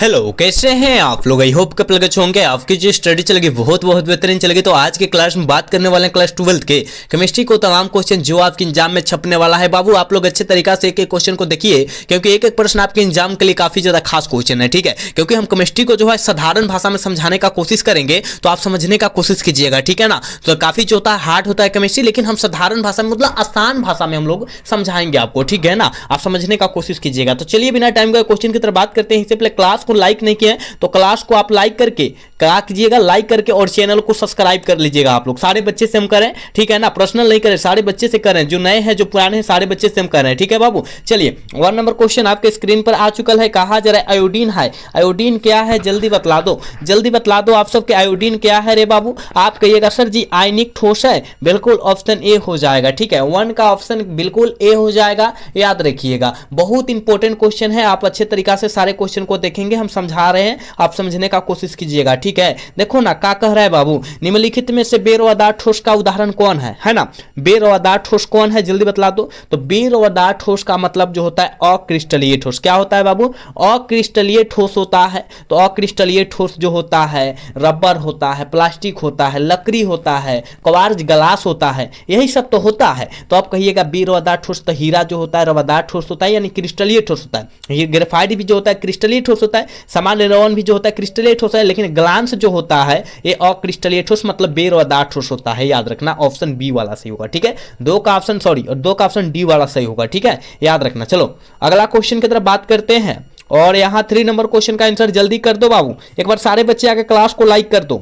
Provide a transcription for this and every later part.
Hello, कैसे हैं आप लोग। आई होप कप लगे होंगे आपकी जो स्टडी चलेगी बहुत बेहतरीन चलेगी। तो आज के क्लास में बात करने वाले हैं क्लास 12 के केमिस्ट्री को तमाम क्वेश्चन जो आपके एग्जाम में छपने वाला है। बाबू आप लोग अच्छे तरीका से एक एक क्वेश्चन को देखिए, क्योंकि एक एक प्रश्न आपके एग्जाम के लिए काफी ज्यादा खास क्वेश्चन है, ठीक है। क्योंकि हम केमिस्ट्री को जो है साधारण भाषा में समझाने का कोशिश करेंगे, तो आप समझने का कोशिश कीजिएगा, ठीक है ना। तो काफी जो होता है हार्ड होता है केमिस्ट्री, लेकिन हम साधारण भाषा में मतलब आसान भाषा में हम लोग समझाएंगे आपको, ठीक है ना। आप समझने का कोशिश कीजिएगा। तो चलिए बिना टाइम का क्वेश्चन की तरफ बात करते हैं। इससे पहले क्लास को लाइक नहीं किया तो क्लास को आप लाइक करके क्या कीजिएगा, लाइक करके और चैनल को सब्सक्राइब कर लीजिएगा। आप लोग सारे बच्चे से हम करें, ठीक है ना। पर्सनल नहीं करें, सारे बच्चे से करें, जो नए हैं जो पुराने हैं सारे बच्चे से हम कर रहे हैं, ठीक है बाबू। चलिए 1 नंबर क्वेश्चन आपके स्क्रीन पर आ चुका है। कहा जा रहा है आयोडीन है। आयोडीन क्या है जल्दी बतला दो, जल्दी बतला दो आप सबके। आयोडीन क्या है रे बाबू। आप कहिएगा सर जी आयनिक ठोस है, बिल्कुल ऑप्शन ए हो जाएगा, ठीक है। 1 का ऑप्शन बिल्कुल ए हो जाएगा, याद रखिएगा। बहुत इंपॉर्टेंट क्वेश्चन है, आप अच्छे तरीका से सारे क्वेश्चन को देखेंगे, हम समझा रहे हैं, आप समझने का कोशिश कीजिएगा, ठीक है। देखो ना क्या कह रहा है बाबू, निम्नलिखित में से बेरोवादार ठोस का उदाहरण कौन है ना। बेरोवादार ठोस कौन है जल्दी बतला दो। तो बेरोवादार ठोस का मतलब जो होता है अक्रिस्टलीय ठोस। क्या होता है बाबू, अक्रिस्टलीय ठोस होता है। तो अक्रिस्टलीय ठोस जो होता है रबर होता है, प्लास्टिक होता है, लकड़ी होता है, क्वार्ज ग्लास होता है, यही सब तो होता है। तो आप कहिएगा बेरोवादार ठोस, तो हीरा जो होता है रवादार ठोस होता है, यानी क्रिस्टलीय ठोस होता है। ये ग्रेफाइट भी जो होता है क्रिस्टलीय ठोस होता है, सामान्य रवन भी जो होता है क्रिस्टलीय ठोस है, लेकिन ग्लास जो होता है ये अक्रिस्टलीय ठोस मतलब बेरोवादार ठोस होता है। याद रखना ऑप्शन बी वाला सही होगा, ठीक है। 2 का ऑप्शन सॉरी और 2 का ऑप्शन डी वाला सही होगा, ठीक है, याद रखना। चलो अगला क्वेश्चन की तरफ बात करते हैं, और यहां 3 नंबर क्वेश्चन का आंसर जल्दी कर दो बाबू। एक बार सारे बच्चे आके क्लास को लाइक कर दो,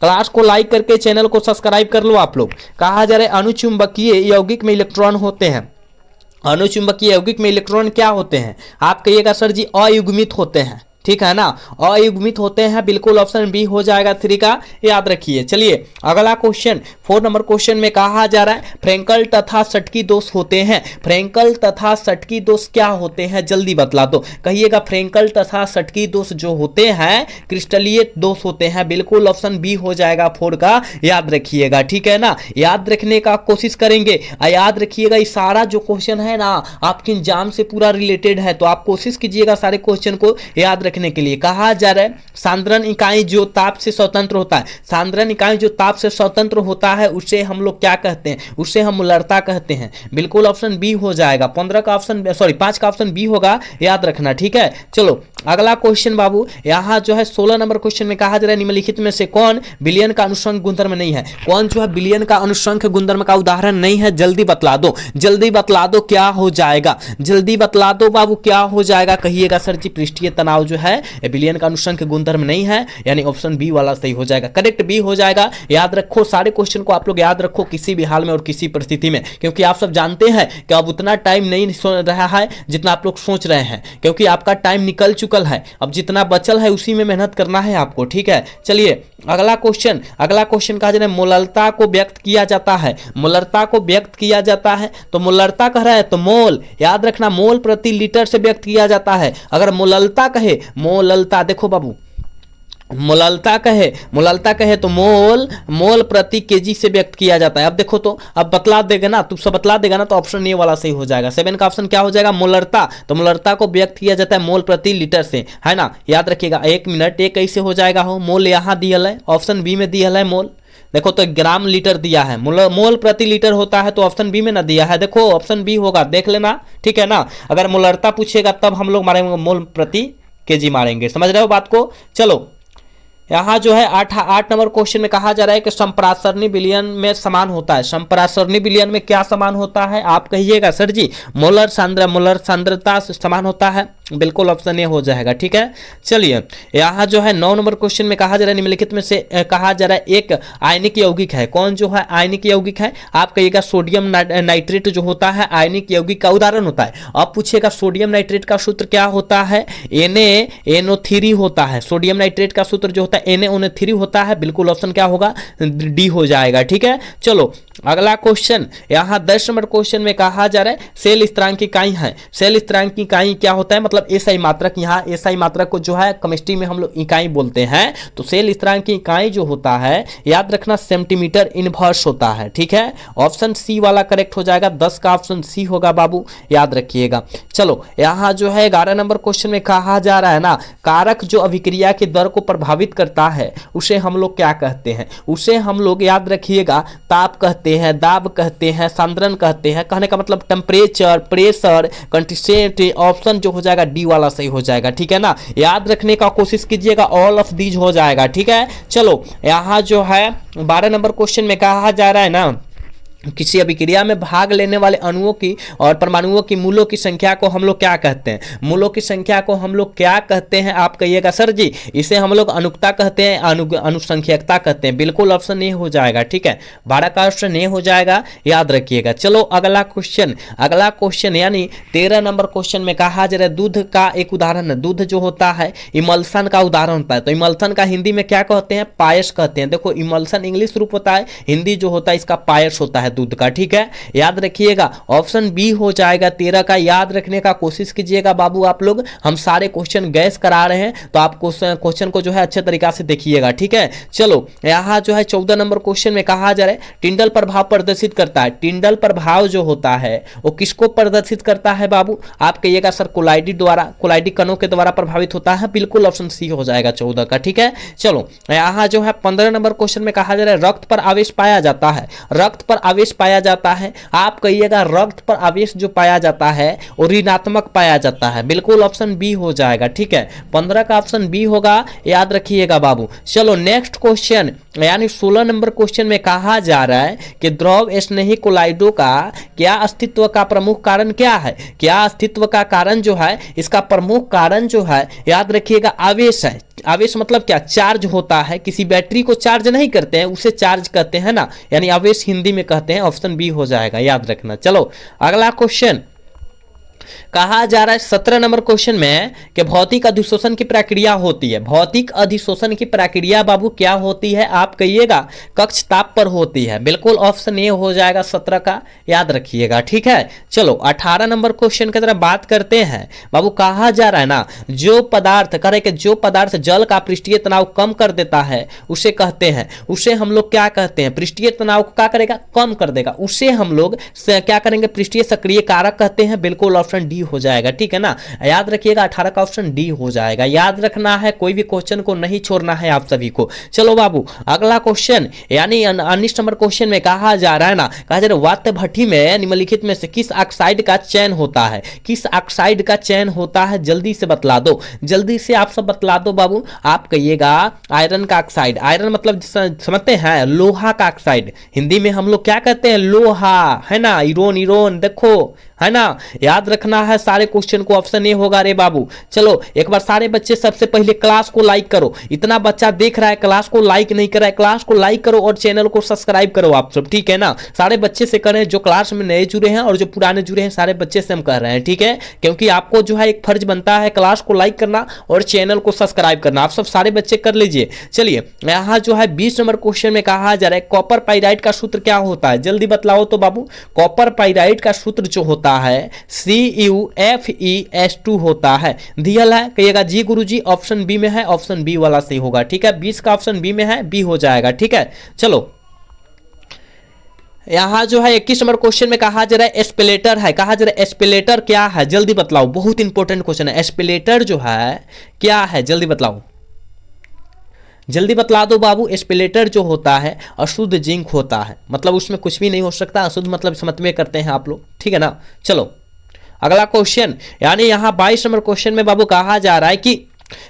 क्लास को लाइक करके चैनल को सब्सक्राइब कर लो आप लोग। कहा जा रहा है अनुचुंबकीय यौगिक में इलेक्ट्रॉन होते हैं। अनुचुंबकीय यौगिक में इलेक्ट्रॉन क्या होते हैं। आप कहिएगा सर जी अयुग्मित होते हैं, ठीक है ना, अयुग्मित होते हैं, बिल्कुल ऑप्शन बी हो जाएगा 3 का, याद रखिए। चलिए अगला क्वेश्चन 4 नंबर क्वेश्चन में कहा जा रहा है फ्रेंकल तथा सटकी दोष होते हैं। फ्रेंकल तथा सटकी दोष क्या होते हैं जल्दी बतला दो। कहिएगा फ्रेंकल तथा सटकी दोष जो होते हैं क्रिस्टलीय दोष होते हैं, बिल्कुल ऑप्शन बी हो जाएगा 4 का, याद रखिएगा, ठीक है ना। याद रखने का कोशिश करेंगे, याद रखिएगा ये सारा जो क्वेश्चन है ना आपके एग्जाम से पूरा रिलेटेड है, तो आप कोशिश कीजिएगा सारे क्वेश्चन को याद रखने के लिए। कहा जा रहा है सांद्रण इकाई जो ताप से स्वतंत्र होता है। सांद्रण इकाई जो ताप से स्वतंत्र होता है उसे हम लोग क्या कहते हैं, उसे हम मोलरता कहते हैं, बिल्कुल ऑप्शन बी हो जाएगा। 15 का ऑप्शन सॉरी 5 का ऑप्शन बी होगा, याद रखना, ठीक है। चलो अगला क्वेश्चन बाबू, यहां जो है 16 नंबर क्वेश्चन में कहा जा रहा है निम्नलिखित में से कौन विलयन का अनुसंग गुणधर्म नहीं है। कौन जो है विलयन का अनुसंग गुणधर्म का उदाहरण नहीं है, जल्दी बतला दो, जल्दी बतला दो क्या हो जाएगा, जल्दी बतला दो बाबू क्या हो जाएगा। कहिएगा सर जी पृष्ठीय तनाव जो है विलयन का अनुसंग गुणधर्म नहीं है, यानी ऑप्शन बी वाला सही हो जाएगा, करेक्ट बी हो जाएगा। याद रखो सारे क्वेश्चन को आप लोग याद रखो किसी भी हाल में और किसी परिस्थिति में, क्योंकि आप सब जानते हैं कि अब उतना टाइम नहीं रहा है जितना आप लोग सोच रहे हैं, क्योंकि आपका टाइम निकल चुका है। अब जितना बचल है उसी में मेहनत करना है आपको, ठीक है। चलिए अगला क्वेश्चन कहा जा रहा है मोलरता को व्यक्त किया जाता है। मोलरता को व्यक्त किया जाता है, तो मोलरता कह रहा है तो मोल, याद रखना मोल प्रति लीटर से व्यक्त किया जाता है। अगर मोललता कहे, मोललता देखो बाबू, मोललता कहे तो मोल प्रति केजी से व्यक्त किया जाता है। अब देखो तो अब बतला देगा ना, तू सब बतला देगा ना, तो ऑप्शन ए वाला सही हो जाएगा। 7 का ऑप्शन क्या हो जाएगा मोलरता, तो मोलरता को व्यक्त किया जाता है मोल प्रति लीटर से, है ना, याद रखिएगा। 1 मिनट एक कैसे हो जाएगा हो, मोल यहाँ दिया है ऑप्शन बी में दिया है मोल, देखो तो ग्राम लीटर दिया है, मोल प्रति लीटर होता है तो ऑप्शन बी में ना दिया है, देखो ऑप्शन बी होगा, देख लेना, ठीक है ना। अगर मोलरता पूछेगा तब हम लोग मारेंगे मोल प्रति केजी मारेंगे, समझ रहे हो बात को। चलो यहाँ जो है 8 नंबर क्वेश्चन में कहा जा रहा है कि संपरासरणी विलयन में समान होता है। संपरासरणी विलयन में क्या समान होता है, आप कहिएगा सर जी मोलर सांद्रता से समान होता है, बिल्कुल ऑप्शन ए हो जाएगा, ठीक है। चलिए यहाँ जो है 9 नंबर क्वेश्चन में कहा जा रहा है निम्नलिखित में से कहा जा रहा है एक आयनिक यौगिक है। कौन जो है आयनिक यौगिक है, आप कहिएगा सोडियम नाइट्रेट जो होता है आयनिक यौगिक का उदाहरण होता है। अब पूछेगा सोडियम नाइट्रेट का सूत्र क्या होता है, NaNO3 होता है। सोडियम नाइट्रेट का सूत्र जो होता है NaNO3 होता है, बिल्कुल ऑप्शन क्या होगा डी हो जाएगा, ठीक है। चलो अगला क्वेश्चन यहाँ 10 नंबर क्वेश्चन में कहा जा रहा है सेल स्थिरांक इकाई है। सेल स्थिरांक इकाई क्या होता है, मतलब मतलब एसआई मात्रक, यहाँ एसआई मात्रक को जो है केमिस्ट्री में हम लोग इकाई बोलते हैं। तो सेल स्थिरांक की इकाई जो होता है याद रखना सेंटीमीटर इनवर्स होता है, ठीक है। ऑप्शन सी वाला करेक्ट हो जाएगा, 10 का ऑप्शन सी होगा बाबू, याद रखिएगा। चलो यहाँ जो है 11 नंबर क्वेश्चन में कहा जा रहा है ना, कारक जो अभिक्रिया के दर को प्रभावित करता है उसे हम लोग क्या कहते हैं, उसे हम लोग याद रखिएगा ताप कहते हैं, दाब कहते हैं, सांद्रण कहते हैं। कहने का मतलब टेम्परेचर, प्रेशर, कंटिस्टेंट। ऑप्शन जो हो जाएगा डी वाला सही हो जाएगा, ठीक है ना। याद रखने का कोशिश कीजिएगा, ऑल ऑफ दीज हो जाएगा, ठीक है। चलो यहाँ जो है 12 नंबर क्वेश्चन में कहा जा रहा है ना, किसी अभिक्रिया में भाग लेने वाले अणुओं की और परमाणुओं की मूलों की संख्या को हम लोग क्या कहते हैं, मूलों की संख्या को हम लोग क्या कहते हैं, आप कहिएगा सर जी इसे हम लोग अनुकता कहते हैं, अनुसंख्यकता कहते हैं। बिल्कुल ऑप्शन ए हो जाएगा, ठीक है। 12 का ऑप्शन ए हो जाएगा, याद रखिएगा। चलो अगला क्वेश्चन यानी 13 नंबर क्वेश्चन में कहा जा रहा है दूध का एक उदाहरण है। दूध जो होता है इमल्सन का उदाहरण होता है, तो इमल्सन का हिंदी में क्या कहते हैं, पायस कहते हैं। देखो इमल्सन इंग्लिश रूप होता है, हिंदी जो होता है इसका पायस होता है दूध का, ठीक है। याद रखिएगा ऑप्शन बी हो जाएगा 13 का, याद रखने का कोशिश कीजिएगा बाबू आप लोग। हम सारे क्वेश्चन गैस करा रहे हैं तो आप क्वेश्चन को जो है अच्छे तरीका से देखिएगा, ठीक है। चलो यहाँ जो है 14 नंबर क्वेश्चन में कहा जा रहा है टिंडल प्रभाव प्रदर्शित करता है। टिंडल प्रभाव जो होता है वो किसको प्रदर्शित करता है बाबू, आप कहिएगा सर कोलाइडी द्वारा, कोलाइडी कणों के द्वारा प्रभावित होता है। बिल्कुल ऑप्शन सी हो जाएगा 14 का, ठीक है। चलो यहाँ जो है 15 नंबर क्वेश्चन में कहा जा रहा है रक्त पर आवेश पाया जाता है। रक्त पर आवेश पाया जाता है, आप कहिएगा रक्त पर आवेश जो पाया जाता है वो ऋणात्मक पाया जाता है। बिल्कुल ऑप्शन बी हो जाएगा, ठीक है। 15 का ऑप्शन बी होगा, याद रखिएगा बाबू। चलो नेक्स्ट क्वेश्चन यानी 16 नंबर क्वेश्चन में कहा जा रहा है कि द्रव स्नेही कोलाइडों का क्या अस्तित्व का प्रमुख कारण क्या है। क्या अस्तित्व का कारण जो है, इसका प्रमुख कारण जो है याद रखिएगा आवेश है। आवेश मतलब क्या, चार्ज होता है। किसी बैटरी को चार्ज नहीं करते हैं उसे चार्ज कहते हैं ना, यानी आवेश हिंदी में कहते हैं। ऑप्शन बी हो जाएगा, याद रखना। चलो अगला क्वेश्चन कहा जा रहा है 17 नंबर क्वेश्चन में कि भौतिक अधिशोषण की प्रक्रिया होती है। भौतिक अधिशोषण की प्रक्रिया बाबू क्या होती है, आप कहिएगा कक्ष ताप पर होती है। बिल्कुल ऑप्शन ए हो जाएगा 17 का, याद रखिएगा, ठीक है। चलो 18 नंबर क्वेश्चन की तरफ बात करते हैं बाबू। कहा जा रहा है ना जो पदार्थ करे कि जो पदार्थ जल का पृष्ठीय तनाव कम कर देता है उसे कहते हैं, उसे हम लोग क्या कहते हैं, पृष्ठीय तनाव को क्या करेगा, कम कर देगा, उसे हम लोग क्या करेंगे, पृष्ठीय सक्रिय कारक कहते हैं। बिल्कुल ऑप्शन डी हो जाएगा, ठीक है ना। याद रखिएगा 18 का ऑप्शन डी हो जाएगा, याद रखना है, कोई भी क्वेश्चन को नहीं छोड़ना है आप सभी को। चलो बाबू अगला क्वेश्चन यानी 19 नंबर क्वेश्चन में कहा जा रहा है ना, कहा जा रहा है वात भट्टी में निम्नलिखित में से किस ऑक्साइड का चयन होता है। किस ऑक्साइड का चयन होता है, जल्दी से बतला दो, जल्दी से आप सब बतला दो बाबू। आप कहिएगा आयरन का ऑक्साइड। आयरन मतलब समझते हैं लोहा का ऑक्साइड, हिंदी में हम लोग क्या कहते हैं, लोहा, है ना। ईरोन, ईरोन देखो, है ना, याद रखना है सारे क्वेश्चन को। ऑप्शन ए होगा रे बाबू। चलो एक बार सारे बच्चे सबसे पहले क्लास को लाइक करो। इतना बच्चा देख रहा है, क्लास को लाइक नहीं कर रहा है, क्लास को लाइक करो और चैनल को सब्सक्राइब करो आप सब, ठीक है ना। सारे बच्चे से करें, जो क्लास में नए जुड़े हैं और जो पुराने जुड़े हैं, सारे बच्चे से हम कह रहे हैं, ठीक है। क्योंकि आपको जो है एक फर्ज बनता है क्लास को लाइक करना और चैनल को सब्सक्राइब करना। आप सब सारे बच्चे कर लीजिए। चलिए यहाँ जो है 20 नंबर क्वेश्चन में कहा जा रहा है कॉपर पाइराइड का सूत्र क्या होता है, जल्दी बतलाओ तो बाबू। कॉपर पाइराइड का सूत्र जो होता है CuFeS2 होता है। दियल है, कहिएगा जी गुरुजी। ऑप्शन बी में है, ऑप्शन बी वाला सही होगा, ठीक है। 20 का ऑप्शन बी में है, बी हो जाएगा, ठीक है। चलो यहां जो है 21 नंबर क्वेश्चन में कहा जा रहा है एस्पेलेटर है। कहा जा रहा है एस्पेलेटर क्या है, जल्दी बतलाओ, बहुत इंपॉर्टेंट क्वेश्चन है। एस्पेलेटर जो है क्या है, जल्दी बतलाओ, जल्दी बतला दो बाबू। एस्पेलेटर जो होता है अशुद्ध जिंक होता है, मतलब उसमें कुछ भी नहीं हो सकता। अशुद्ध मतलब समझ में करते हैं आप लोग, ठीक है ना। चलो अगला क्वेश्चन यानी यहाँ 22 नंबर क्वेश्चन में बाबू कहा जा रहा है कि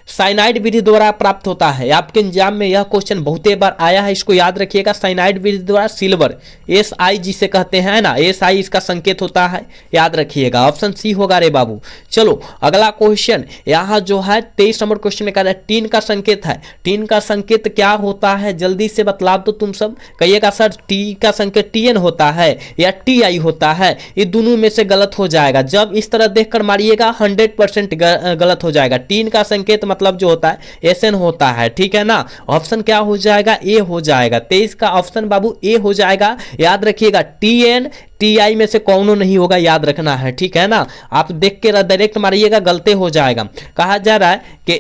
साइनाइड विधि द्वारा प्राप्त होता है। आपके एग्जाम में यह क्वेश्चन बहुत बार आया है, इसको याद रखिएगा। साइनाइड विधि द्वारा सिल्वर, SI जिसे कहते हैं ना, SI इसका संकेत होता है, याद रखिएगा। ऑप्शन सी होगा रे बाबू। चलो अगला क्वेश्चन यहाँ जो है 23 नंबर क्वेश्चन में कहा है टीन का संकेत है। टीन का संकेत क्या होता है, जल्दी से बतला दो तुम सब। कहिएगा सर टी का संकेत TN होता है या TI होता है, ये दोनों में से गलत हो जाएगा। जब इस तरह देखकर मारिएगा 100% गलत हो जाएगा। टीन का संकेत मतलब जो होता है SN होता है, ठीक है ना। ऑप्शन क्या हो जाएगा, ए हो जाएगा। 23 का ऑप्शन बाबू ए हो जाएगा, याद रखिएगा। TN TI में से कौनो नहीं होगा, याद रखना है, ठीक है ना। आप देख के डायरेक्ट मारिएगा, गलती हो जाएगा। कहा जा रहा है कि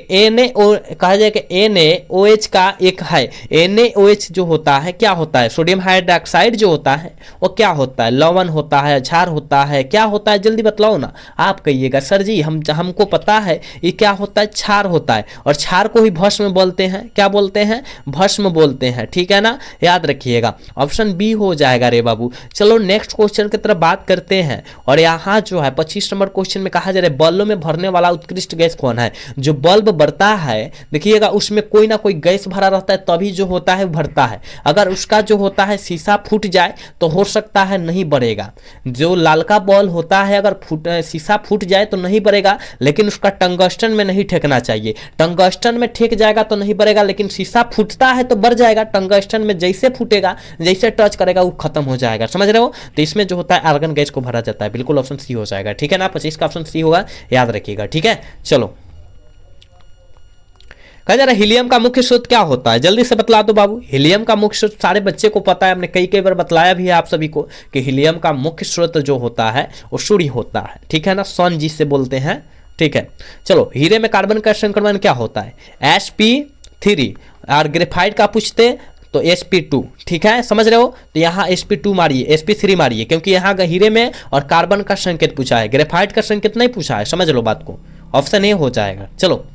कहा जाए कि NaOH का एक है, NaOH जो होता है क्या होता है, सोडियम हाइड्रोक्साइड जो होता है वो क्या होता है, लवण होता है, क्षार होता है, क्या होता है, जल्दी बतलाओ ना। आप कहिएगा सर जी हमको पता है ये क्या होता है, क्षार होता है, और क्षार को ही भस्म बोलते हैं, क्या बोलते हैं, भस्म बोलते हैं, ठीक है ना, याद रखिएगा। ऑप्शन बी हो जाएगा रे बाबू। चलो नेक्स्ट क्वेश्चन की तरफ बात करते हैं, और यहाँ जो है 25 नंबर क्वेश्चन में कहा जा रहा है बल्ब में भरने वाला उत्कृष्ट गैस कौन है। जो बल्ब बढ़ता है देखिएगा उसमें कोई ना कोई गैस भरा रहता है, तभी जो होता है भरता है। अगर उसका जो होता है शीशा फूट जाए तो हो सकता है नहीं बढ़ेगा। जो लालका बॉल होता है अगर शीशा फूट जाए तो नहीं बढ़ेगा, लेकिन उसका टंगस्टन में नहीं ठेकना चाहिए। टंगस्टन में ठेक जाएगा तो नहीं बढ़ेगा, लेकिन शीशा फूटता है तो बढ़ जाएगा। टंगस्टन में जैसे फूटेगा, जैसे टच करेगा वो खत्म हो जाएगा, समझ रहे हो। तो इसमें जो होता है आर्गन गैस को भरा जाता है, बिल्कुल ऑप्शन सी हो जाएगा, ठीक है ना। 25 का ऑप्शन सी होगा, याद रखिएगा, ठीक है। चलो कहा जा रहा है हीलियम का मुख्य स्रोत क्या होता है, जल्दी से बतला दो बाबू। हीलियम का मुख्य स्रोत सारे बच्चे को पता है, हमने कई बार बतलाया भी है आप सभी को कि हीलियम का मुख्य स्रोत जो होता है वो सूर्य होता है, ठीक है ना, सन जिसे बोलते हैं, ठीक है। चलो हीरे में कार्बन का संक्रमण क्या होता है, sp3, और ग्रेफाइट का पूछते तो sp2, ठीक है, समझ रहे हो। तो यहाँ sp2 मारिए, sp3 मारिए, क्योंकि यहाँ हीरे में और कार्बन का संकेत पूछा है, ग्रेफाइट का संकेत नहीं पूछा है, समझ लो बात को। ऑप्शन ए हो जाएगा। चलो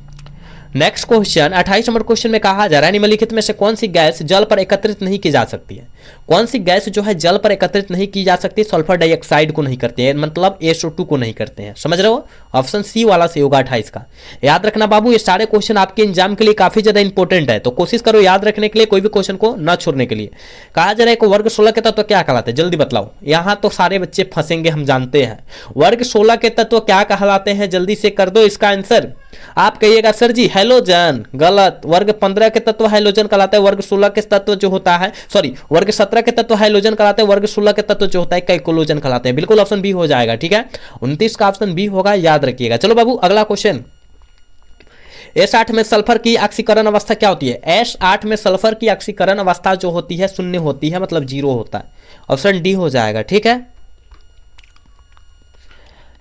नेक्स्ट क्वेश्चन 28 नंबर क्वेश्चन में कहा जा रहा है निम्नलिखित में से कौन सी गैस जल पर एकत्रित नहीं की जा सकती है। कौन सी गैस जो है जल पर एकत्रित नहीं की जा सकती, सल्फर डाइऑक्साइड को नहीं करते हैं, मतलब SO2 को नहीं करते हैं, समझ रहे हो। ऑप्शन सी वाला से होगा 28 का। याद रखना बाबू, ये सारे क्वेश्चन आपके एग्जाम के लिए काफी ज्यादा इंपॉर्टेंट है, तो कोशिश करो याद रखने के लिए, कोई भी क्वेश्चन को न छोड़ने के लिए। कहा जा रहा है वर्ग 16 के तत्व क्या कहलाते हैं, जल्दी बतलाओ। यहाँ तो सारे बच्चे फंसेंगे, हम जानते हैं। वर्ग 16 के तत्व क्या कहलाते हैं, जल्दी से कर दो इसका आंसर। आप कहिएगा सर जी हैलोजन, गलत। वर्ग 15 के तत्व हैलोजन कहलाते हैं, वर्ग 16 के तत्व जो होता है, सॉरी वर्ग 17 के तत्व हैलोजन कहलाते हैं, वर्ग 16 के तत्व जो होता है कैकोलोजन कहलाते हैं, बिल्कुल ऑप्शन बी हो जाएगा, ठीक है। 29 का ऑप्शन बी होगा, याद रखिएगा। चलो बाबू अगला क्वेश्चन, S8 में सल्फर की ऑक्सीकरण अवस्था क्या होती है। S8 में सल्फर की ऑक्सीकरण अवस्था जो होती है शून्य होती है, मतलब 0 होता है, ऑप्शन डी हो जाएगा, ठीक है।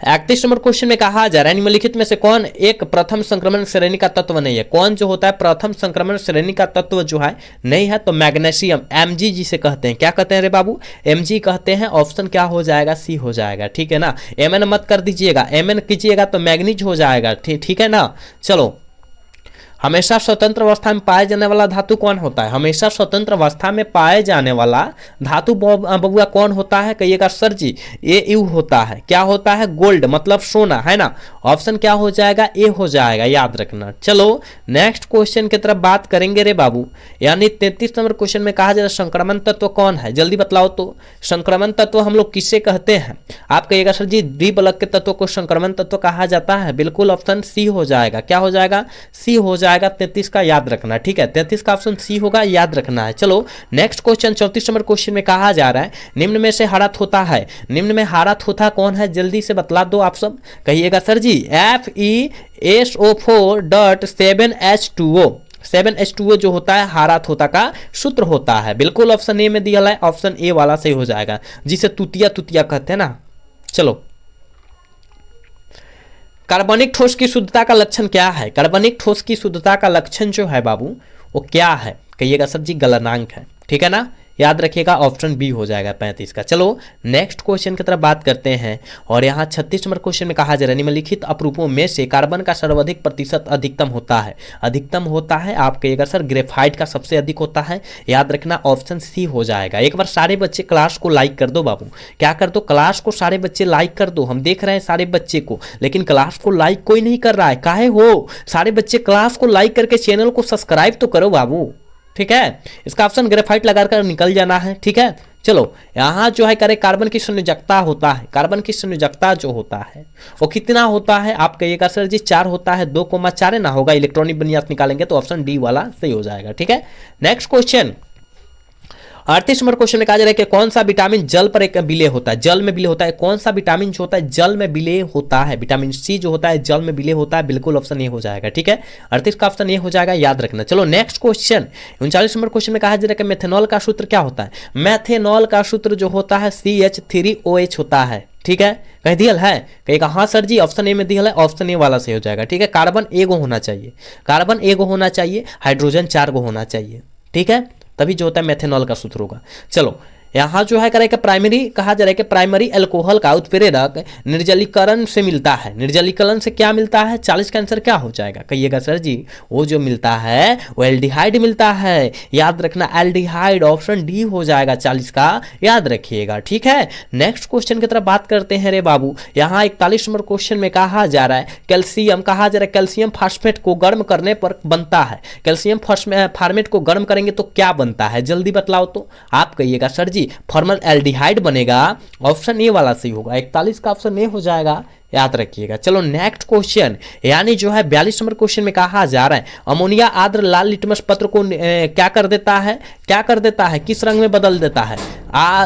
31 नंबर क्वेश्चन में कहा जा रहा है निम्नलिखित में से कौन एक प्रथम संक्रमण श्रेणी का तत्व नहीं है। कौन जो होता है प्रथम संक्रमण श्रेणी का तत्व जो है नहीं है, तो मैग्नीशियम, Mg जिसे कहते हैं, क्या कहते हैं रे बाबू, Mg कहते हैं। ऑप्शन क्या हो जाएगा, सी हो जाएगा, ठीक है ना। Mn मत कर दीजिएगा, Mn कीजिएगा तो मैग्नीज हो जाएगा, ठीक है ना। चलो हमेशा स्वतंत्र अवस्था में पाए जाने वाला धातु कौन होता है। हमेशा स्वतंत्र अवस्था में पाए जाने वाला धातु बबुआ कौन होता है, कहिएगा सर जी Au होता है। क्या होता है, गोल्ड, मतलब सोना, है ना। ऑप्शन क्या हो जाएगा, ए हो जाएगा, याद रखना। चलो नेक्स्ट क्वेश्चन की तरफ बात करेंगे रे बाबू, यानी 33 नंबर क्वेश्चन में कहा जा रहा है संक्रमण तत्व कौन है, जल्दी बतलाओ तो। संक्रमण तत्व हम लोग किससे कहते हैं, आप कहिएगा सर जी द्विबलक के तत्व को संक्रमण तत्व कहा जाता है, बिल्कुल ऑप्शन सी हो जाएगा। क्या हो जाएगा, सी हो जाएगा 33 का, याद रखना, ठीक है। 33 का ऑप्शन सी होगा, याद रखना है। चलो नेक्स्ट क्वेश्चन 34 नंबर क्वेश्चन में कहा जा रहा है निम्न में से हरा थोथा है। निम्न में हरा थोथा कौन है, जल्दी से बतला दो आप सब। कहिएगा सर जी FeSO4.7H2O। 7H2O जो होता है हरा थोथा का सूत्र होता है, बिल्कुल ऑप्शन ए में दिया है, ऑप्शन ए वाला सही हो जाएगा, जिसे तुतिया तुतिया कहते हैं ना। चलो कार्बनिक ठोस की शुद्धता का लक्षण क्या है। कार्बनिक ठोस की शुद्धता का लक्षण जो है बाबू वो क्या है, कहिएगा सर जी गलनांक है, ठीक है ना, याद रखिएगा। ऑप्शन बी हो जाएगा 35 का। चलो नेक्स्ट क्वेश्चन की तरफ बात करते हैं, और यहाँ 36 नंबर क्वेश्चन में कहा जा रहा है निम्नलिखित अपरूपों में से कार्बन का सर्वाधिक प्रतिशत अधिकतम होता है। अधिकतम होता है, आप कहिएगा सर ग्रेफाइट का सबसे अधिक होता है, याद रखना, ऑप्शन सी हो जाएगा। एक बार सारे बच्चे क्लास को लाइक कर दो बाबू, क्या कर दो, क्लास को सारे बच्चे लाइक कर दो। हम देख रहे हैं सारे बच्चे को, लेकिन क्लास को लाइक कोई नहीं कर रहा है, काहे हो। सारे बच्चे क्लास को लाइक करके चैनल को सब्सक्राइब तो करो बाबू, ठीक है। इसका ऑप्शन ग्रेफाइट लगाकर निकल जाना है, ठीक है। चलो यहाँ जो है करे कार्बन की संयोजकता होता है, कार्बन की संयोजकता जो होता है वो कितना होता है, आप कहिएगा सर जी 4 होता है, 2,4 ना होगा, इलेक्ट्रॉनिक विन्यास निकालेंगे तो ऑप्शन डी वाला सही हो जाएगा, ठीक है। नेक्स्ट क्वेश्चन 38 नंबर क्वेश्चन में कहा जा रहा है कि कौन सा विटामिन जल पर एक विलेय होता है, जल में विलेय होता है। कौन सा विटामिन जो होता है जल में विलेय होता है, विटामिन सी जो होता है जल में विलेय होता है। बिल्कुल ऑप्शन ए हो जाएगा, ठीक है, 38 का ऑप्शन ए हो जाएगा, याद रखना। चलो नेक्स्ट क्वेश्चन 39 नंबर क्वेश्शन में कहा जा रहा है कि मेथेनॉल का सूत्र क्या होता है। मेथेनॉल का सूत्र जो होता है CH3OH होता है, ठीक है। कहीं दियल है, कहेगा हाँ सर जी ऑप्शन ए में दियल है, ऑप्शन ए वाला से हो जाएगा, ठीक है। कार्बन एगो होना चाहिए, कार्बन एगो होना चाहिए, हाइड्रोजन 4 गो होना चाहिए, ठीक है, तभी जो होता है मेथेनॉल का सूत्र होगा। चलो यहाँ जो है करेगा प्राइमरी, कहा जा रहा है कि प्राइमरी अल्कोहल का उत्प्रेरक निर्जलीकरण से मिलता है। निर्जलीकरण से क्या मिलता है, 40 का आंसर क्या हो जाएगा, कहिएगा सर जी वो जो मिलता है वो एल्डिहाइड मिलता है, याद रखना एल्डिहाइड, ऑप्शन डी हो जाएगा 40 का, याद रखिएगा, ठीक है। नेक्स्ट क्वेश्चन की तरफ बात करते हैं रे बाबू। यहाँ 41 नंबर क्वेश्चन में कहा जा रहा है कैल्शियम, कहा जा रहा है कैल्शियम फास्फेट को गर्म करने पर बनता है। कैल्शियम फार्मेट को गर्म करेंगे तो क्या बनता है, जल्दी बतलाओ तो। आप कहिएगा सर जी फॉर्मल एल्डिहाइड बनेगा, ऑप्शन ए वाला सही होगा, 41 का ऑप्शन ए हो जाएगा, याद रखिएगा। चलो नेक्स्ट क्वेश्चन यानी जो है 42 नंबर क्वेश्चन में कहा जा रहा है अमोनिया आर्द्र लाल लिटमस पत्र को क्या कर देता है, क्या कर देता है, किस रंग में बदल देता है।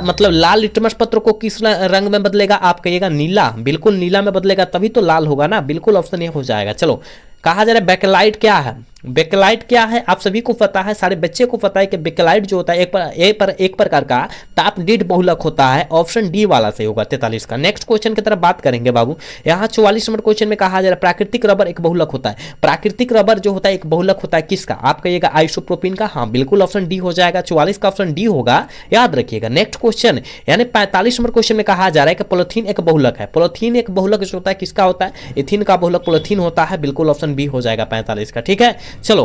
मतलब लाल लिटमस पत्र को किस रंग में बदलेगा, आप कहिएगा नीला, बिल्कुल नीला में बदलेगा तभी तो लाल होगा ना, बिल्कुल ऑप्शन ए हो जाएगा। चलो कहा जा रहा है बेकेलाइट क्या है, बेकेलाइट क्या है, आप सभी को पता है, सारे बच्चे को पता है कि बेकेलाइट जो होता है एक प्रकार का ताप डीड बहुलक होता है, ऑप्शन डी वाला से होगा 43 का। नेक्स्ट क्वेश्चन की तरफ बात करेंगे बाबू। यहाँ 44 नंबर क्वेश्चन में कहा जा रहा है प्राकृतिक रबर एक बहुलक होता है। प्राकृतिक रबर जो होता है एक बहुलक होता है किसका, आप कहिएगा आइसोप्रोपिन का, हाँ बिल्कुल ऑप्शन डी हो जाएगा, 44 का ऑप्शन डी होगा, याद रखिएगा। नेक्स्ट क्वेश्चन यानी 45 नंबर क्वेश्चन में कहा जा रहा है कि पॉलीथीन एक बहुलक है। पॉलीथीन एक बहुलक जो होता है किसका होता है, एथीन का बहुलक पॉलीथीन होता है, बिल्कुल ऑप्शन बी हो जाएगा 45 का, ठीक है। चलो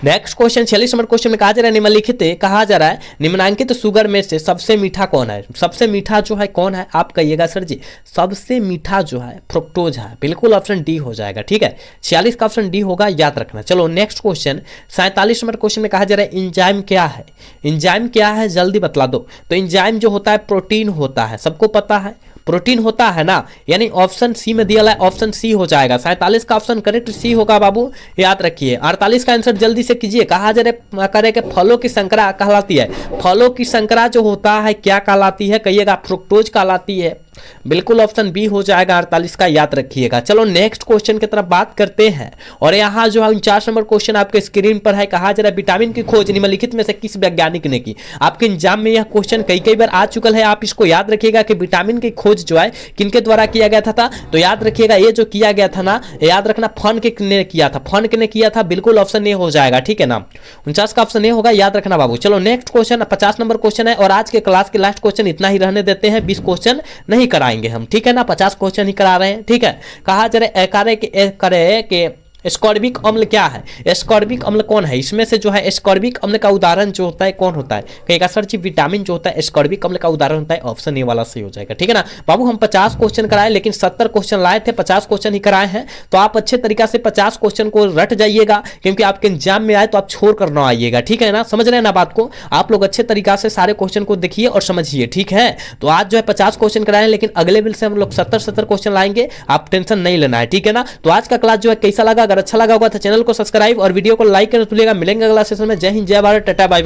नेक्स्ट क्वेश्चन 46 नंबर क्वेश्चन में कहा जा रहा है निम्नलिखित, कहा जा रहा है निम्नांकित शुगर में से सबसे मीठा कौन है, सबसे मीठा जो है कौन है, आप कहिएगा सर जी सबसे मीठा जो है फ्रुक्टोज है, बिल्कुल ऑप्शन डी हो जाएगा, ठीक है, 46 का ऑप्शन डी होगा, याद रखना। चलो नेक्स्ट क्वेश्चन 47 नंबर क्वेश्चन में कहा जा रहा है इंजाइम क्या है, इंजाइम क्या है जल्दी बतला दो। तो इंजाइम जो होता है प्रोटीन होता है, सबको पता है प्रोटीन होता है ना, यानी ऑप्शन सी में दिया है, ऑप्शन सी हो जाएगा, 47 का ऑप्शन करेक्ट सी होगा बाबू, याद रखिए। 48 का आंसर जल्दी से कीजिए। कहा जा रहा करे कि फलों की संकरा कहलाती है, फलों की संकरा जो होता है क्या कहलाती है, कहिएगा फ्रुक्टोज कहलाती है, बिल्कुल ऑप्शन बी हो जाएगा 48 का, याद रखिएगा। चलो नेक्स्ट क्वेश्चन की तरफ बात करते हैं और यहाँ जो है 49 नंबर क्वेश्चन आपके स्क्रीन पर है। कहा जा रहा है विटामिन की खोज निम्नलिखित में से किस वैज्ञानिक ने की। आपके एग्जाम में यह क्वेश्चन कई बार आ चुका है, आप इसको याद रखिएगा कि विटामिन की खोज जो है किनके द्वारा किया गया था। तो याद रखिएगा ये जो किया गया था ना, याद रखना फॉनके ने किया था, फॉनके ने किया था, बिल्कुल ऑप्शन ए हो जाएगा, ठीक है ना, 49 का ऑप्शन ए होगा, याद रखना बाबू। चलो नेक्स्ट क्वेश्चन 50 नंबर क्वेश्चन है और आज के क्लास के लास्ट क्वेश्चन इतना ही रहने देते हैं, 20 क्वेश्चन नहीं कराएंगे हम, ठीक है ना, 50 क्वेश्चन ही करा रहे हैं, ठीक है। कहा जा रहा है कि एस्कॉर्बिक अम्ल क्या है, एस्कॉर्बिक अम्ल कौन है, इसमें से जो है एस्कॉर्बिक अम्ल का उदाहरण जो होता है कौन होता है, कहेगा सर जी विटामिन जो होता है एस्कॉर्बिक अम्ल का उदाहरण होता है, ऑप्शन ए वाला सही हो जाएगा, ठीक है ना बाबू। हम 50 क्वेश्चन कराए लेकिन 70 क्वेश्चन लाए थे, 50 क्वेश्चन ही कराए हैं, तो आप अच्छे तरीका से 50 क्वेश्चन को रट जाइएगा, क्योंकि आपके एग्जाम में आए तो आप छोड़ कर ना आइएगा, ठीक है ना, समझ रहे हैं ना बात को। आप लोग अच्छे तरीका से सारे क्वेश्चन को देखिए और समझिए, ठीक है। तो आज जो है 50 क्वेश्चन कराए, लेकिन अगले बिल से हम लोग 70 क्वेश्चन लाएंगे, आप टेंशन नहीं लेना है, ठीक है ना। तो आज का क्लास जो है कैसा लगा, अगर अच्छा लगा होगा तो चैनल को सब्सक्राइब और वीडियो को लाइक करना भूलिएगा। मिलेंगे अगला सेशन में, जय हिंद जय भारत, टाटा बाय बाय।